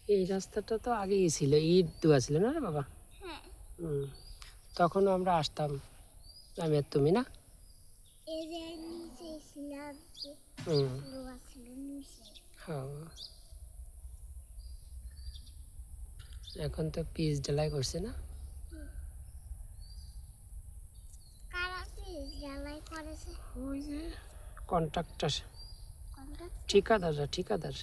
এই রাস্তাটা তো আগেই ছিল, ইট দেওয়া ছিল না রে বাবা? হ্যাঁ, তখনও আমরা আসতাম, আমি আর তুমি না? এই যে নিচে ছিলাম, হুম, লোহা ছিল নিচে। হ্যাঁ। এখন তো পিচ ঢালাই করছে না? কারা পিস জ্বালাই করেছে? ওই যে কন্ট্রাক্টর, কন্ট্রাক্টর। ঠিকাদার।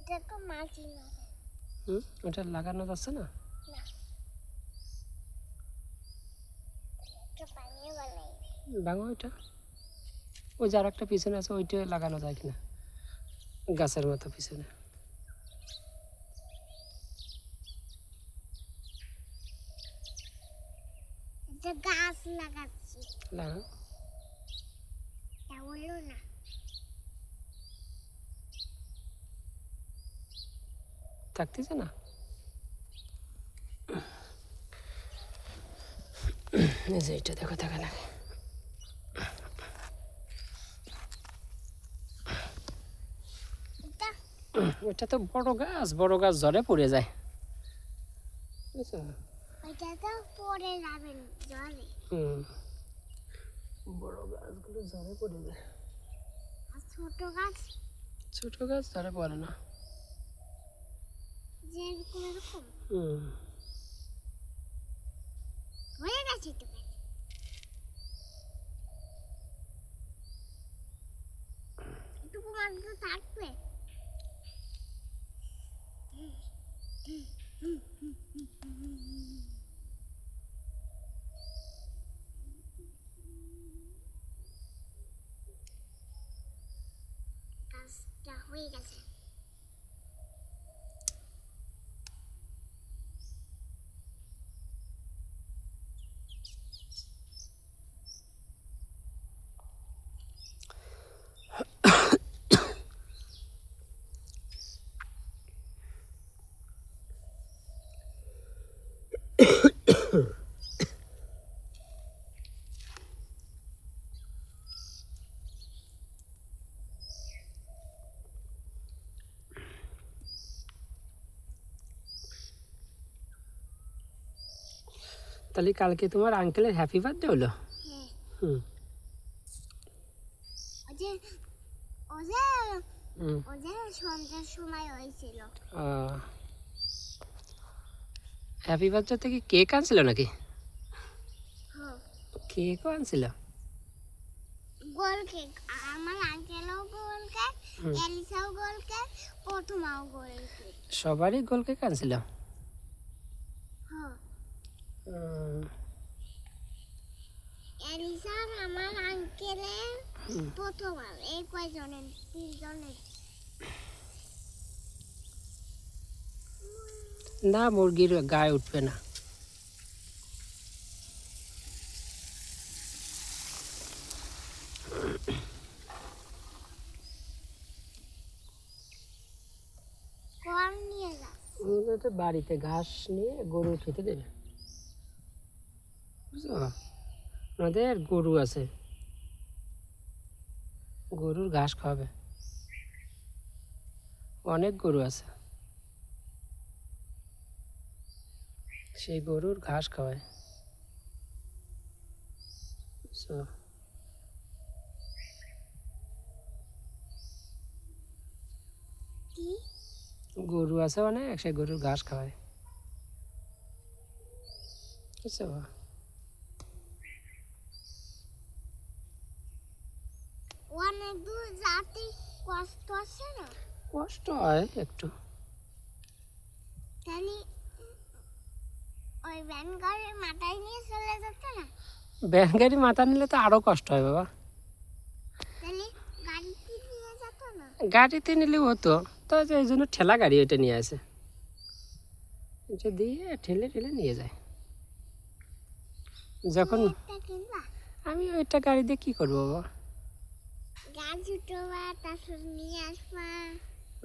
এটা তো মাটি না। ওটা লাগানো যাচ্ছে না? না, এটা বানিয়ে বানাই। ভাঙো ওইটা। ওই যার একটা পিছনে আছে ওইটা লাগানো যায় কিনা, গাছের মতো পিছনে। এটা গাছ লাগাচ্ছি, লাগাও। তা বললো না। থাকতেছে না? এই যে এটা দেখো, থাকে না? এটা ওইটা তো বড় গাছ ঝড়ে পড়ে যায়, বুঝছো? ওইটা তো পরে যাবেন জলে। বড় গাছগুলো ঝড়ে পড়ে যায়। আর ছোট গাছ ছোট গাছ ঝড়ে পড়ে না। যে এরকম হুম। হয়ে গেছে তো। এটুকু মাত্র থাকবে। কাজটা হয়ে গেছে। তাহলে কালকে তোমার আঙ্কেলের হ্যাপি বার্থডে হলো? হ্যাঁ, হুম। ওই যে ও যে হুম। ও যে সন্ধ্যার সময় হয়েছিল। হ্যাপি বার্থডে থেকে কেক আনছিল নাকি? হ্যাঁ, কেকও আনছিল? গোল কেক। আমার আঙ্কেলও গোল কেক, এলিসাও গোল কেক, প্রথমাও গোল কেক। সবারই গোল কেক আনছিল? হ্যাঁ, হুম। এলিসার আমার আঙ্কেলের প্রথম আর এই কয়জনের, তিনজনের। না, মুরগির গায়ে উঠবে না। কম নিয়ে যা। তো বাড়িতে ঘাস নিয়ে গরু খেতে দেবে, বুঝছো? আমাদের গরু আছে, গরুর ঘাস খাওয়াবে। অনেক গরু আছে, সেই গরুর ঘাস খাওয়ায়, বুঝছো? গরু আছে অনেক, সে গরুর ঘাস খাওয়ায়, বুঝছো বাবা? অনেক দূর যাতে কষ্ট আছে না, কষ্ট হয় একটু। তাহলে ওই ভ্যান গাড়ির মাথায় নিয়ে চলে যেতে না, ভ্যান গাড়ি মাথা নিলে তো আরও কষ্ট হয় বাবা। তাহলে গাড়িতে নিয়ে যেত না। গাড়িতে নিলেও হতো, তো এই জন্য ঠেলা গাড়ি ওইটা নিয়ে আসে, এটা দিয়ে ঠেলে ঠেলে নিয়ে যায়। যখন তুমি একটা কিনবা, আমি ওইটা গাড়ি দিয়ে কী করবো বাবা? গাছ উঠোবা, তারপর নিয়ে আসবা।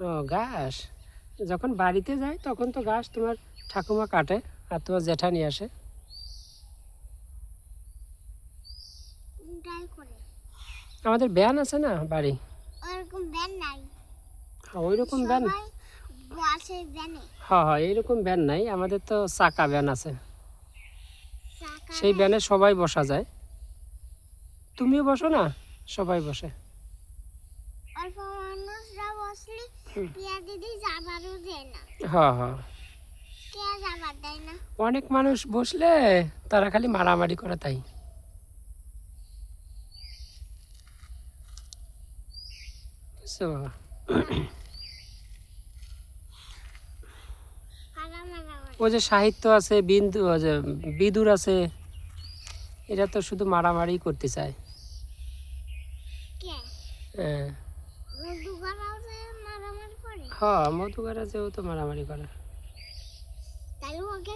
ও ঘাস, যখন বাড়িতে যাই তখন তো ঘাস তোমার ঠাকুমা কাটে আর তোমার জ্যাঠা নিয়ে আসে। ড্রাইভ করে, আমাদের ভ্যান আছে না বাড়ি, ওরকম ভ্যান নাই, ওই রকম ভ্যান, সবাই বসে ভ্যানে, হ্যাঁ হ্যাঁ এইরকম ভ্যান নাই, আমাদের তো চাকা ভ্যান আছে, চাকা সেই ভ্যান। ভ্যানে সবাই বসা যায়। তুমিও বসো না, সবাই বসে। অল্প মানুষরা বসলে হুম। পিয়া দিদি যাবারও দেয় না, হ্যাঁ হ্যাঁ, কে যাবার দেয় না। অনেক মানুষ বসলে তারা খালি মারামারি করে, তাই বুঝছো বাবা? কারা মারামারি, ওই যে সাহিত্য আছে, বিন্দু, ওই যে বিদুর আছে, এরা তো শুধু মারামারি করতে চায়। কে হ্যাঁ মধুকরাও যে মারামারি করে, হ্যাঁ, মধুকার আছে, ও তো মারামারি করে। তাই ওকে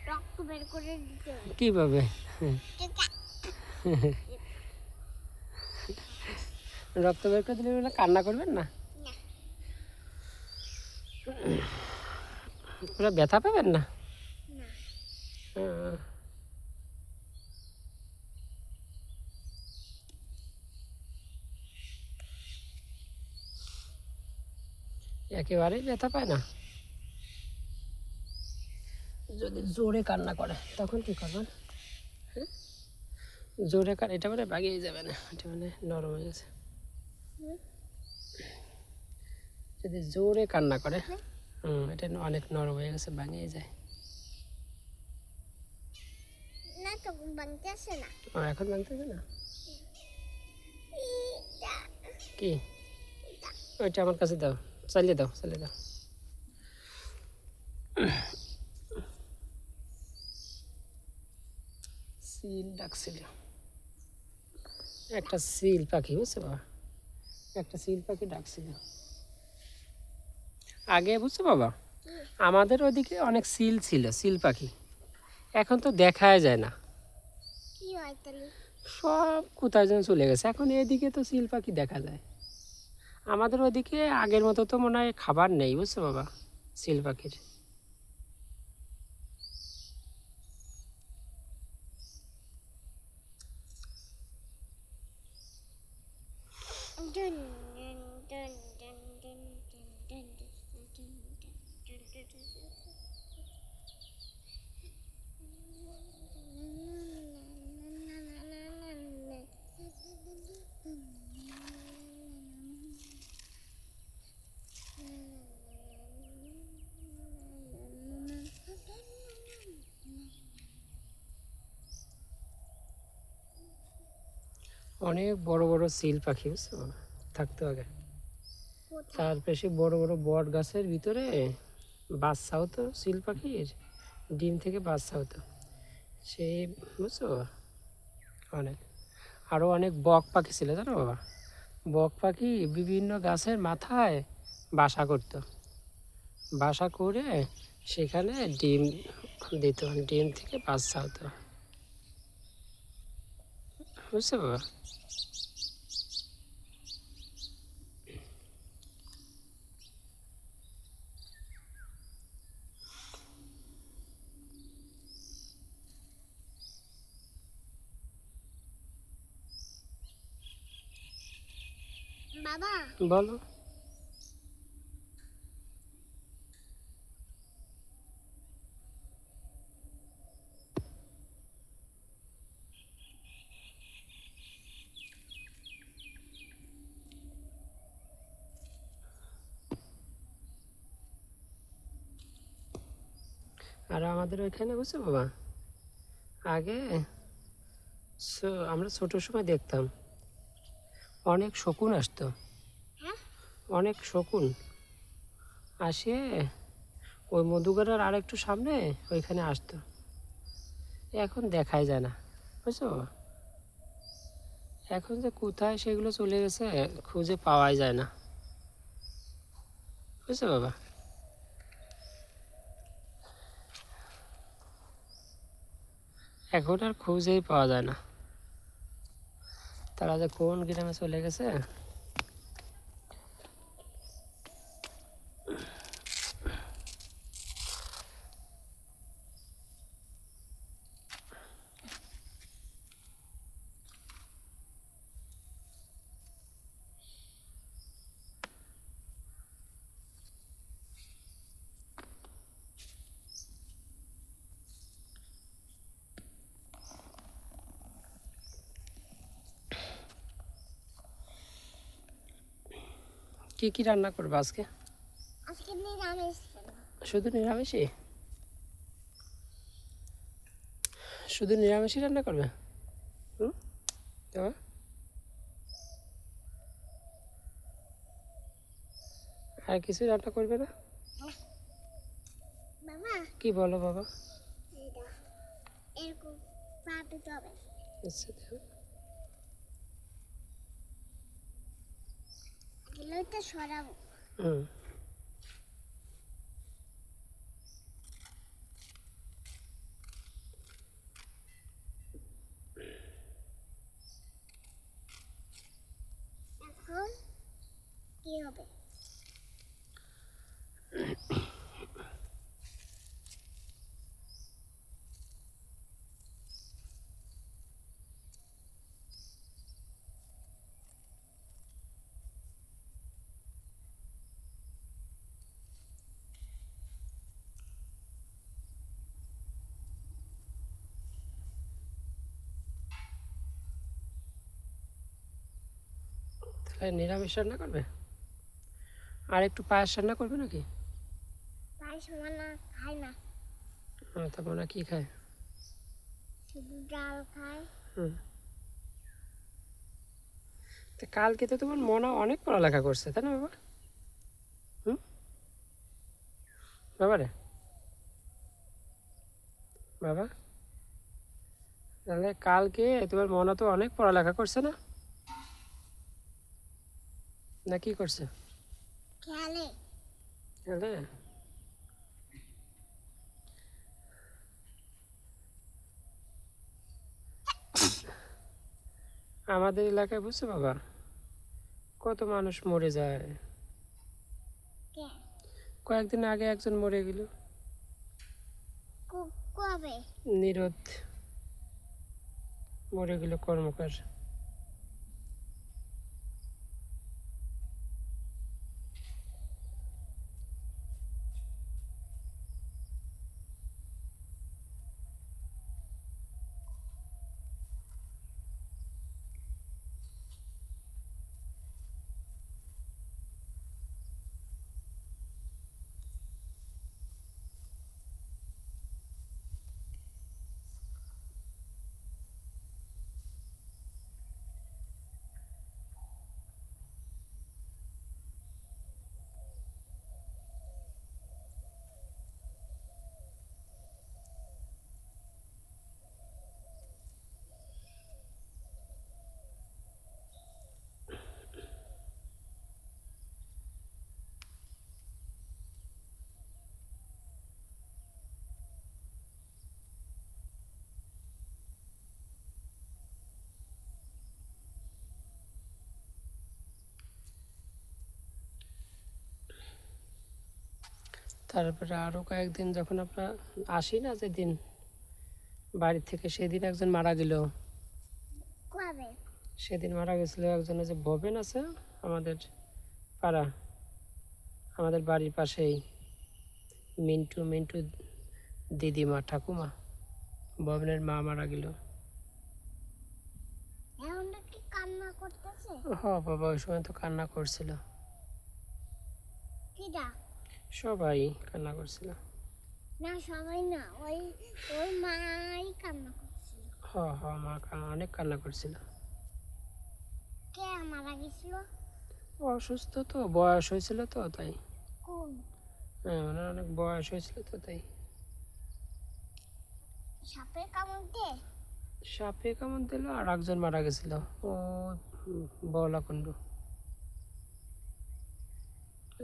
রক্ত বের করে দিতে হবে। কীভাবে? রক্ত বের করে দিলে ওরা কান্না করবেন না? না, ওরা ব্যথা পাবেন না? না, হ্যাঁ। একেবারেই ব্যথা পায় না? যদি জোরে কান্না করে তখন কি করবেন? হ্যাঁ? জোরে এটা মানে ভাগিয়ে যাবে না, এটা মানে নরম হয়ে গেছে। হুম। যদি জোরে কান্না করে, এটা অনেক নরম হয়ে গেছে, ভাঙিয়ে যায়। না তো ভাঙতে আসে না। ও এখন ভাঙতেছে না? এটা, কি? ওইটা আমার কাছে দাও, চালিয়ে দাও, চালিয়ে দাও। সিল ডাকছিল, একটা সিল পাখি, বুঝছো বাবা? একটা সিল পাখি ডাকছিল আগে, বুঝছো বাবা? আমাদের ওদিকে অনেক সিল ছিল, সিল পাখি, এখন তো দেখাই যায় না, কি হয় তাহলে? সব কোথায় যেন চলে গেছে। এখন এদিকে তো সিল পাখি দেখা যায়, আমাদের ওদিকে আগের মতো তো মনে হয় খাবার নেই, বুঝছো বাবা, সিল পাখির। Dune, Dune, Dune, Dune, Dune, Dune, Dune, Dune, Dune, Dune, Dune, Dune, অনেক বড় বড় সিল পাখি, বুঝছো বাবা, থাকতো আগে। কোথায়? তার বেশি বড় বড় বট গাছের ভিতরে বাচ্চা হতো সিল পাখির, ডিম থেকে বাচ্চা হতো সেই, বুঝছো বাবা? অনেক, আরও অনেক বক পাখি ছিল, জানো বাবা? বক পাখি বিভিন্ন গাছের মাথায় বাসা করতো, বাসা করে সেখানে ডিম দিত, ডিম থেকে বাচ্চা হতো, বুঝছো বাবা? বাবা, বলো। আর আমাদের ওইখানে বুঝছো বাবা, আগে আমরা ছোটোর সময় দেখতাম অনেক শকুন আসতো, হ্যাঁ অনেক শকুন আসে ওই মধুগড়ার আর একটু সামনে ওইখানে আসতো। এখন দেখাই যায় না বুঝছো বাবা, এখন যে কোথায় সেগুলো চলে গেছে খুঁজে পাওয়াই যায় না বুঝছো বাবা। এখন আর খুঁজেই পাওয়া যায় না, তারা যে কোন গ্রামে চলে গেছে। কি কি রান্না করবে আজকে? আজকে নিরামিষ ছিল। শুধু নিরামিষই? শুধু নিরামিষই রান্না করবে? হুম বাবা, আর কিছু রান্না করবে না? বাবা কি বলো বাবা? এটা এরকম পা দিতে হবে, আচ্ছা দেখো। গেলেটা সরাবো। হুম, এখন কি হবে? তাহলে নিরামিষ রান্না করবে? আর একটু পায়েস রান্না করবে নাকি? পায়েস মানা খায় না, তারপর না কি খায়? শুধু ডাল খায়। হুম, তো কালকে তো তোমার মনা অনেক পড়ালেখা করছে তাই না বাবা? হুম বাবা রে, বাবা তাহলে কালকে তোমার মনা তো অনেক পড়ালেখা করছে না? না কি করছে? খেলে তাহলে আমাদের এলাকায় বুঝছো বাবা, কত মানুষ মরে যায়। কে কয়েকদিন আগে একজন মরে গেল, কবে? নিরোধ মরে গেল, কর্মকার। তারপরে আরও কয়েকদিন যখন আমরা আসি না যেদিন বাড়ি থেকে, সেদিন একজন মারা গেল। কবে? সেদিন মারা গেছিলো একজন, যে ভবেন আছে আমাদের পাড়া, আমাদের বাড়ির পাশেই, মিন্টু মিন্টু দিদিমা ঠাকুমা, ভবনের মা মারা গেল। এখন কি কান্না করতেছে? হ বাবা, ওই সময় তো কান্না করছিল, কিডা? সবাই কান্না করছিল। না সবাই না, ওর মাই কান্না করছিল। মা অনেক কান্না করছিল। কে মারা গেছিল? অসুস্থ তো, বয়স হয়েছিল তো তাই। কোন? হ্যাঁ, ওনার অনেক বয়স হয়েছিল তো তাই। সাপের কামড় দিয়ে? সাপে কামড় দিল আর একজন মারা গেছিল, ও বলাকুণ্ড।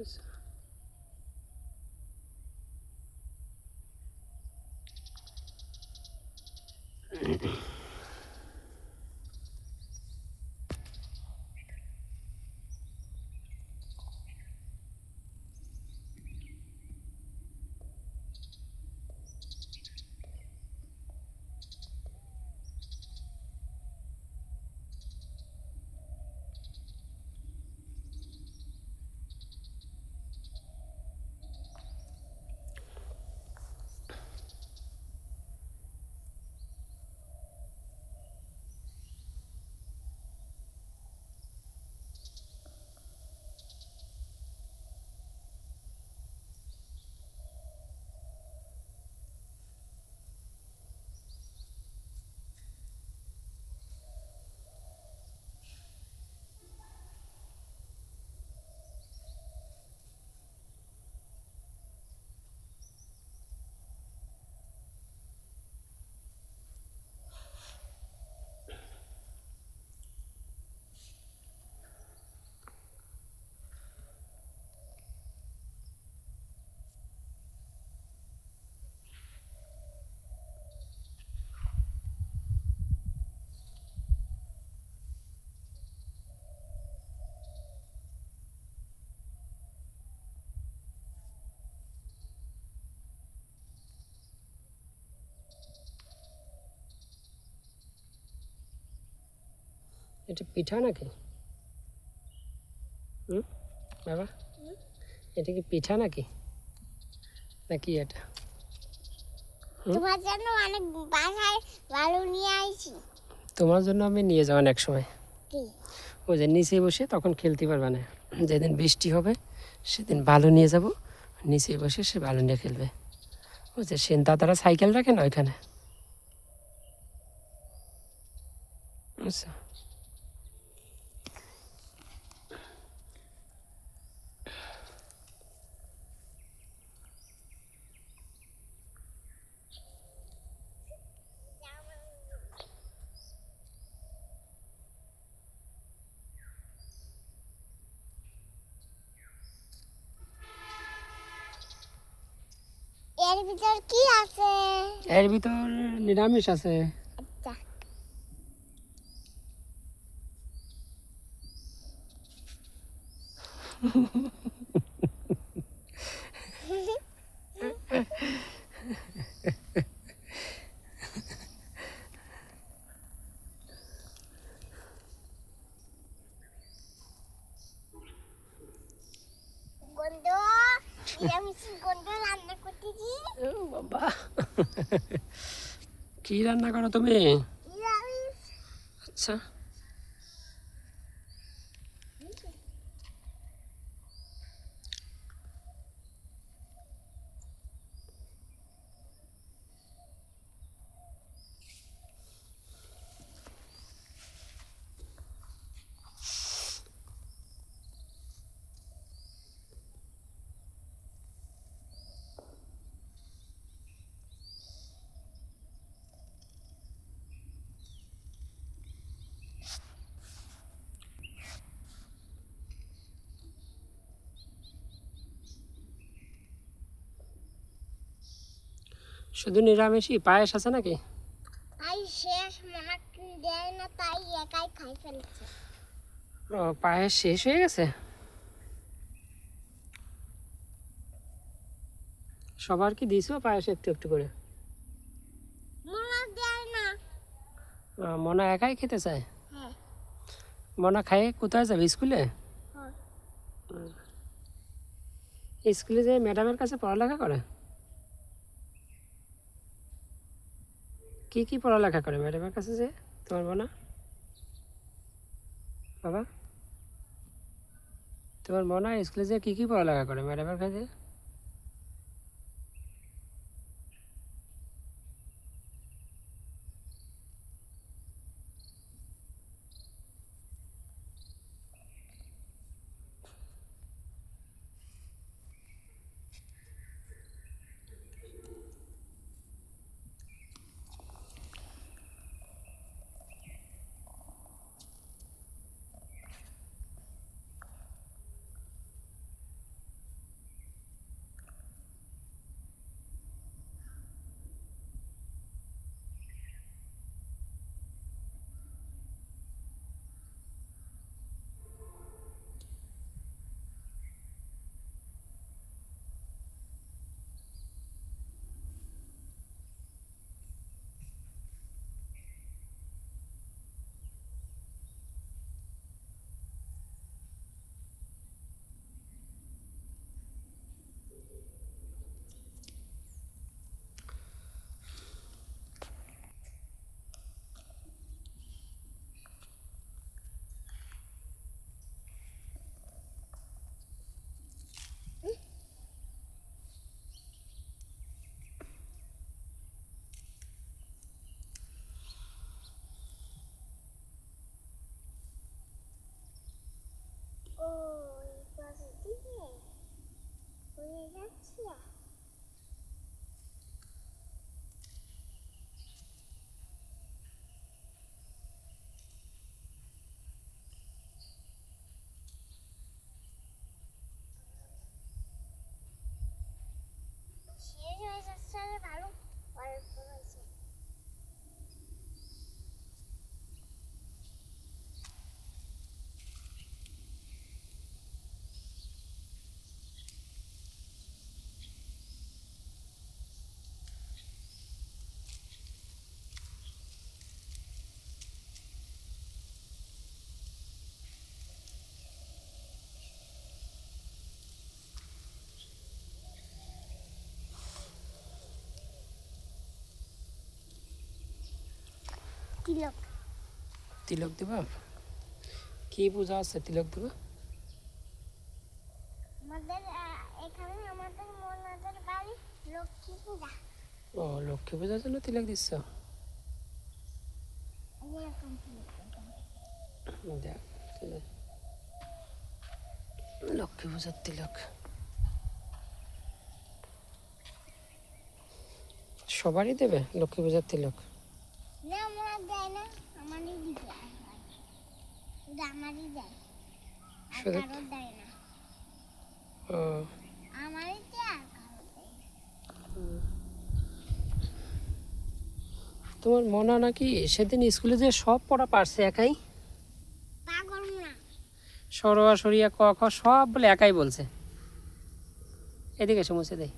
আচ্ছা। এটা পিঠা নাকি? বাবা, এটা কি পিঠা নাকি নাকি এটা? তোমার জন্য অনেক বাসায় ভালো নিয়ে আইছি। তোমার জন্য আমি নিয়ে যাওয়ান এক সময়। কি? ওই যে নিচে বসে তখন খেলতে পারবে না, যেদিন বৃষ্টি হবে সেদিন ভালো নিয়ে যাব, নিচে বসে সে ভালো নিয়ে খেলবে। ওই যে সেন দাদারা সাইকেল রাখে না ওইখানে। আচ্ছা। এর ভিতর কি আছে? এর ভিতর নিরামিষ আছে। আচ্ছা। গন্ধ, নিরামিষ গন্ধ রান্না করতেছি। ও বাবা, কি রান্না করো তুমি? নিরামিষ। আচ্ছা। শুধু নিরামিষই? পায়েস আছে নাকি? তাই শেষ, মনে দেয় না, তাই একাই খাই ফেলছে। ও, পায়েস শেষ হয়ে গেছে? সবার কি দিছো পায়েস একটু একটু করে? মনে দেয় না। মনা একাই খেতে চায়? হ্যাঁ। মনা খায় কোথায় যাবে, স্কুলে? হ্যাঁ। স্কুলে যে ম্যাডামের কাছে পড়ালেখা করে? কি কি পড়ালেখা করে ম্যাডামের কাছে যে তোমার মনা? বাবা, তোমার মনা স্কুলে যে কি কি পড়ালেখা করে ম্যাডামের কাছে? তিলক তিলক দেবা? কি পূজা আছে তিলক দেবা? আমাদের এখানে আমাদের মনাদের বাড়ি লক্ষ্মী পূজা। ও, লক্ষ্মী পূজার জন্য তিলক দিচ্ছ? এরকম তিলক দেয়। দেখ, লক্ষ্মী পূজার তিলক সবারই দেবে লক্ষ্মী পূজার তিলক? না আমার দেয় না, আমারই দিবে। শুধু আমারই দেয়, আর শুধু? কারোর দেয় না। ও, আমারই দেয় আর কারোর দেয় না। তোমার মনা নাকি সেদিন স্কুলে যে সব পড়া পারছে একাই? পাগল না। সরোয়া সরিয়া ক খ সব বলে একাই বলছে। এদিকে এসো, মুছে দেই,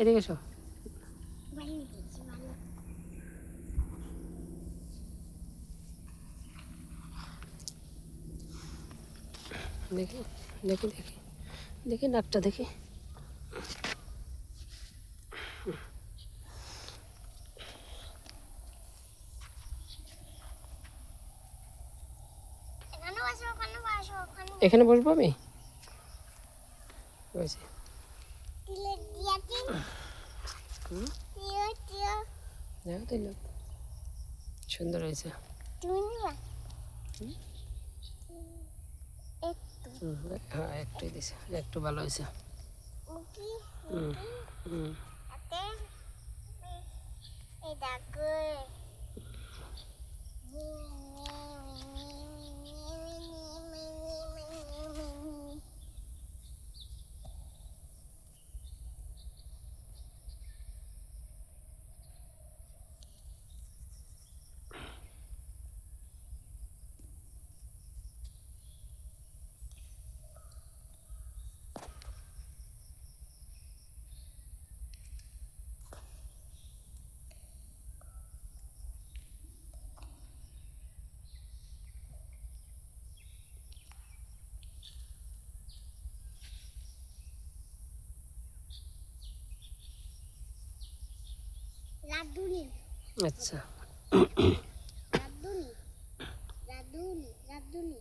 এদিকে এসো। ভালো লিখেছি, ভালো। দেখি দেখি দেখি দেখি নাকটা দেখি। এখানে বসো, ওখানে বসো, ওখানে বসো। এখানে বসবো আমি? বসি। তিলক দিয়েছি। তিলক তিলক। দেখো তিলক সুন্দর হয়েছে। তুমি নিবা? একটু। হ্যাঁ, একটুই দিছে, একটু ভালো হয়েছে। ওকে। হুম হুম। হাতে এই দেখো। রাধুনি আচ্ছা, রাধুনি রাধুনি রাধুনি।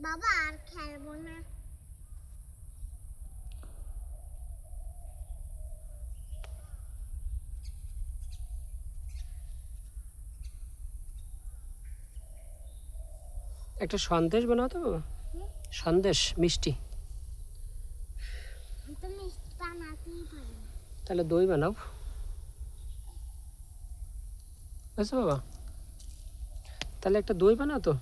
বাবা আর খেলবো না। একটা সন্দেশ বানাও তো বাবা, সন্দেশ মিষ্টি। আমি তো মিষ্টি বানাতেই পারি না। তাহলে দই বানাও, বুঝছো বাবা? তাহলে একটা দই বানাও তো,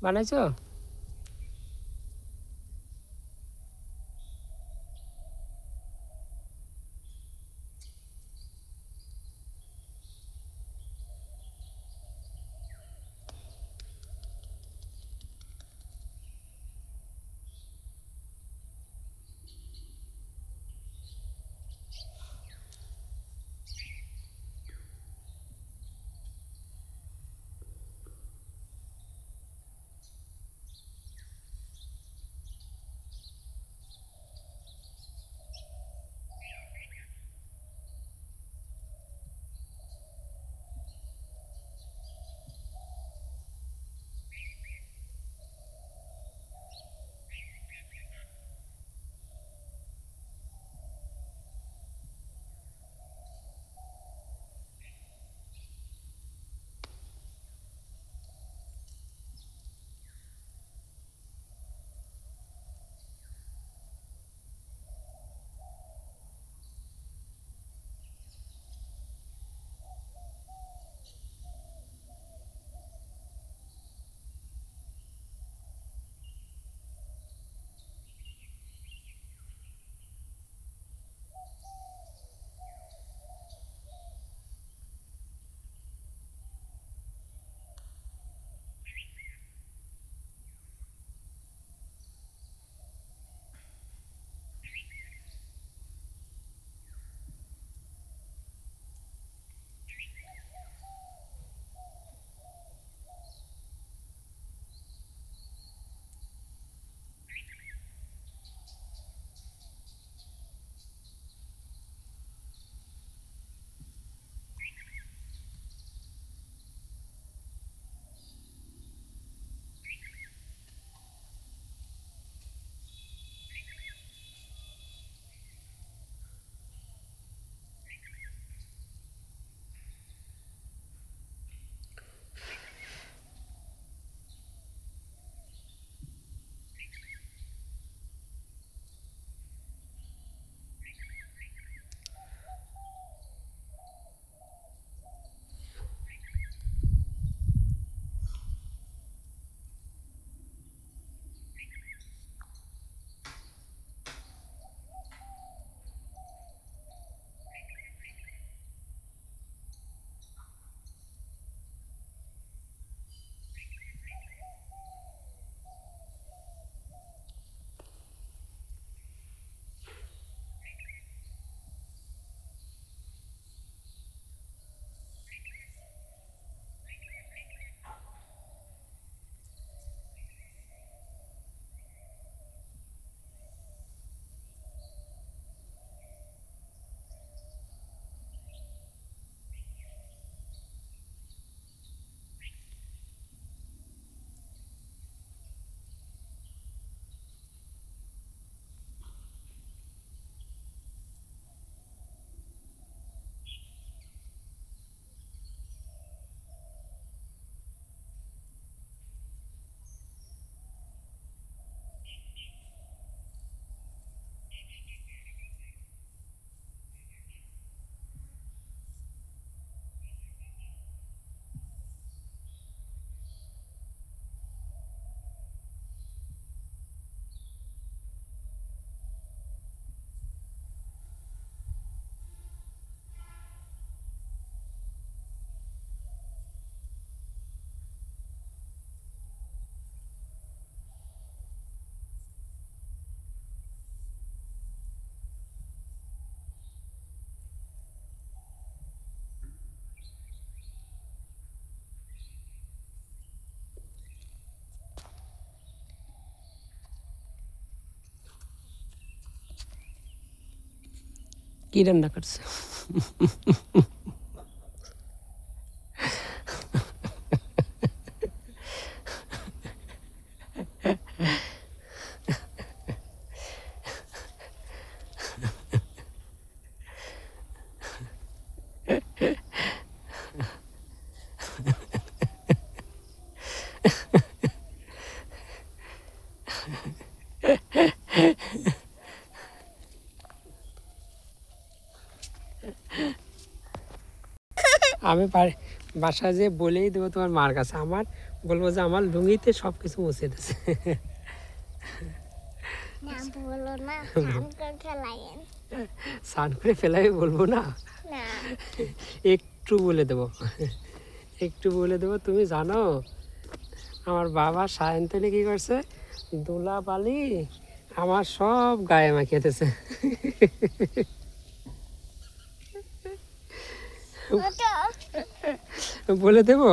বানাইছো? কি রান্না করছে? আমি বাসায় যে বলেই দেবো তোমার মার কাছে, আমার বলবো যে আমার লুঙ্গিতে সব কিছু মুছে দিয়েছে। না বলো না, স্নান করে ফেলাইন। স্নান করে ফেলাই বলবো না, না একটু বলে দেবো, একটু বলে দেবো। তুমি জানো আমার বাবা সায়ন্তনে কি করছে, দোলা বালি আমার সব গায়ে মাখিয়ে দিয়েছে। বলে দেবো?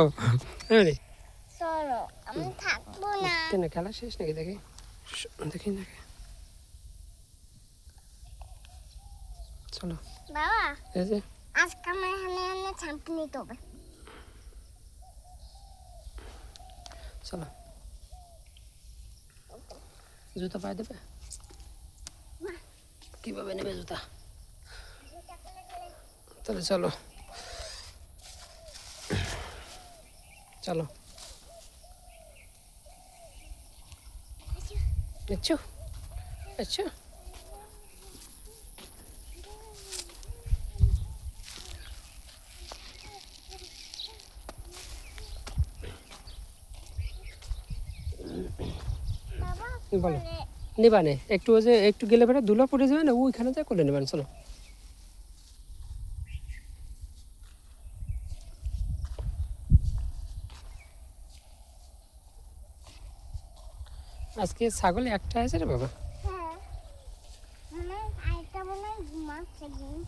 চলো আমি থাকবো না। কেন খেলা শেষ নাকি? দেখি দেখি নাকি, চলো বাবা এই যে আজকে আমার এখানে শ্যাম্পু নিতে হবে। চলো, জুতা পায়ে দেবে? কিভাবে নেবে জুতা? তাহলে চলো চলো, আচ্ছা আচ্ছা। বাবা বলো, নিবানে একটু, ওই যে একটু গেলে বেড়া ধুলো পড়ে যাবে না, ওইখানে যা করে নেবেন। চলো আজকে ছাগল একটা আছে রে বাবা। হ্যাঁ মানে আরেকটা মনে হয় ঘুমাচ্ছে, ঘুম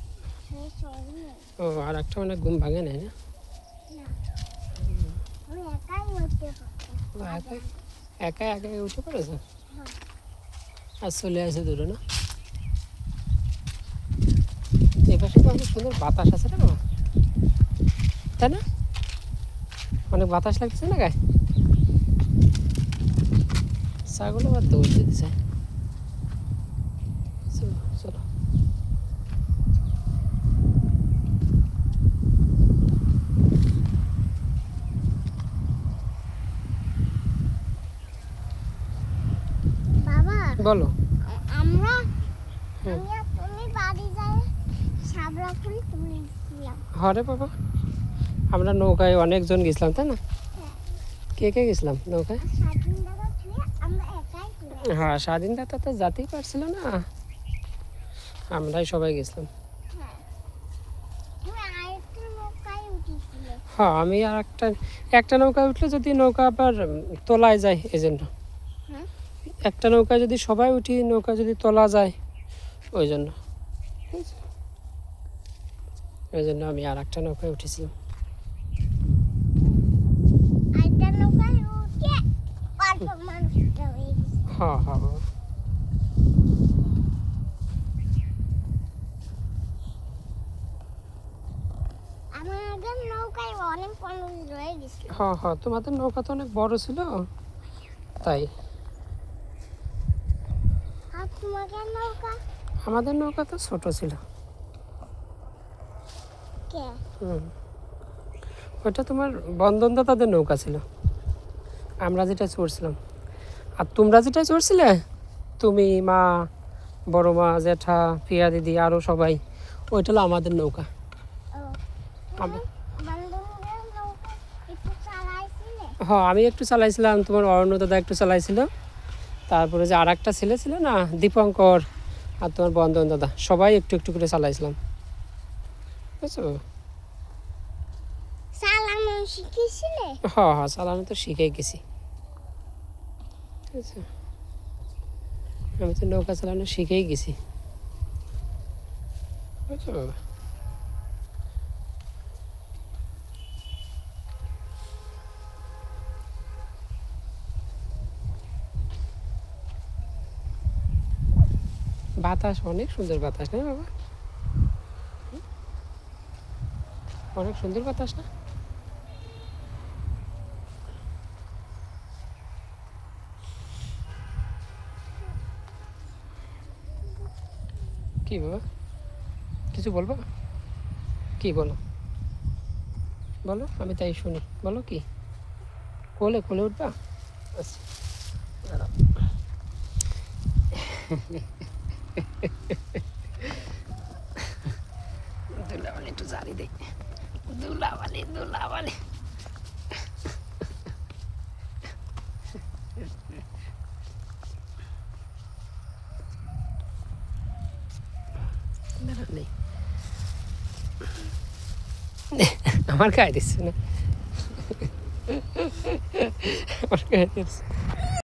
শেষ হয়নি। ও, আর একটা মানে ঘুম ভাঙে নাই না? না আমি একাই উঠতে পারছি। ও, একা একা উঠে পড়েছে আর চলে আসে দূরে না? এই পাশে তো অনেক সুন্দর বাতাস আছে রে বাবা, তাই না? অনেক বাতাস লাগছে না গায়ে? ছাগল আবার দৌড় দিতেছে। চলো চলো, বাবা বলো। আমরা হুম। আমি আর তুমি বাড়ি যাই সাবরা ফুল তুলেছিলাম। হরে বাবা, আমরা নৌকায় অনেকজন গেছিলাম তাই না? কে কে গেছিলাম নৌকায়? স্বাধীন দাদা ছুঁয়ে আমরা একাই তুলে। হ্যাঁ, স্বাধীন দাতা তো যেতেই পারছিল না, আমরাই সবাই গেছিলাম। হ্যাঁ তুমি আরেকটা নৌকায় উঠেছিলে। হ্যাঁ, আমি আর একটা নৌকায় উঠলে যদি নৌকা আবার তোলায় যায়, এই জন্য হ্যাঁ একটা নৌকায় যদি সবাই উঠি, নৌকা যদি তোলা যায়, ওই জন্য, ওই জন্য আমি আর একটা নৌকায় উঠেছিলাম। আরেকটা নৌকায় উঠে পারফরমেন্স হয়ে গেছে। হ্যাঁ হ্যাঁ বাবা। আমাদের নৌকায় অনেক মানুষ রয়ে গেছিল। হ্যাঁ হ্যাঁ, তোমাদের নৌকা তো অনেক বড় ছিল তাই। আর তোমাদের নৌকা আমাদের নৌকা তো ছোট ছিল। কে? ওটা তোমার বন্ধনদাতাদের নৌকা ছিল, আমরা যেটা চড়ছিলাম। আর তোমরা যেটা চড়ছিলে, তুমি, মা, বড় মা, জ্যাঠা, পিয়া দিদি, আরও সবাই, ওইটা হলো আমাদের নৌকা। ও তুমি বন্ধুদের নৌকা একটু চালাইছিলে? হ্যাঁ, আমি একটু চালাইছিলাম, তোমার অরণ্য দাদা একটু চালাইছিল, তারপরে যে আর একটা ছেলে ছিল না, দীপঙ্কর, আর তোমার বন্ধন দাদা, সবাই একটু একটু করে চালাইছিলাম, বুঝছো? চালানো শিখেছিলে? হ্যাঁ হ্যাঁ, চালানো তো শিখে গেছি, ঠিক আছে? আমি তো নৌকা চালানো শিখেই গেছি, বুঝছো বাবা? বাতাস অনেক সুন্দর বাতাস না বাবা? অনেক সুন্দর বাতাস না? কি বাবা, কিছু বলবো? কি বলো, বলো, আমি তাই শুনি। বলো কি, কোলে কোলে উঠবা? আচ্ছা, দাঁড়াও। দুলাভাই একটু জারি দেই, দুলাবালি দুলাবালি। নেই আমার গায়ে দিচ্ছে না, আমার গায়ে দিচ্ছে।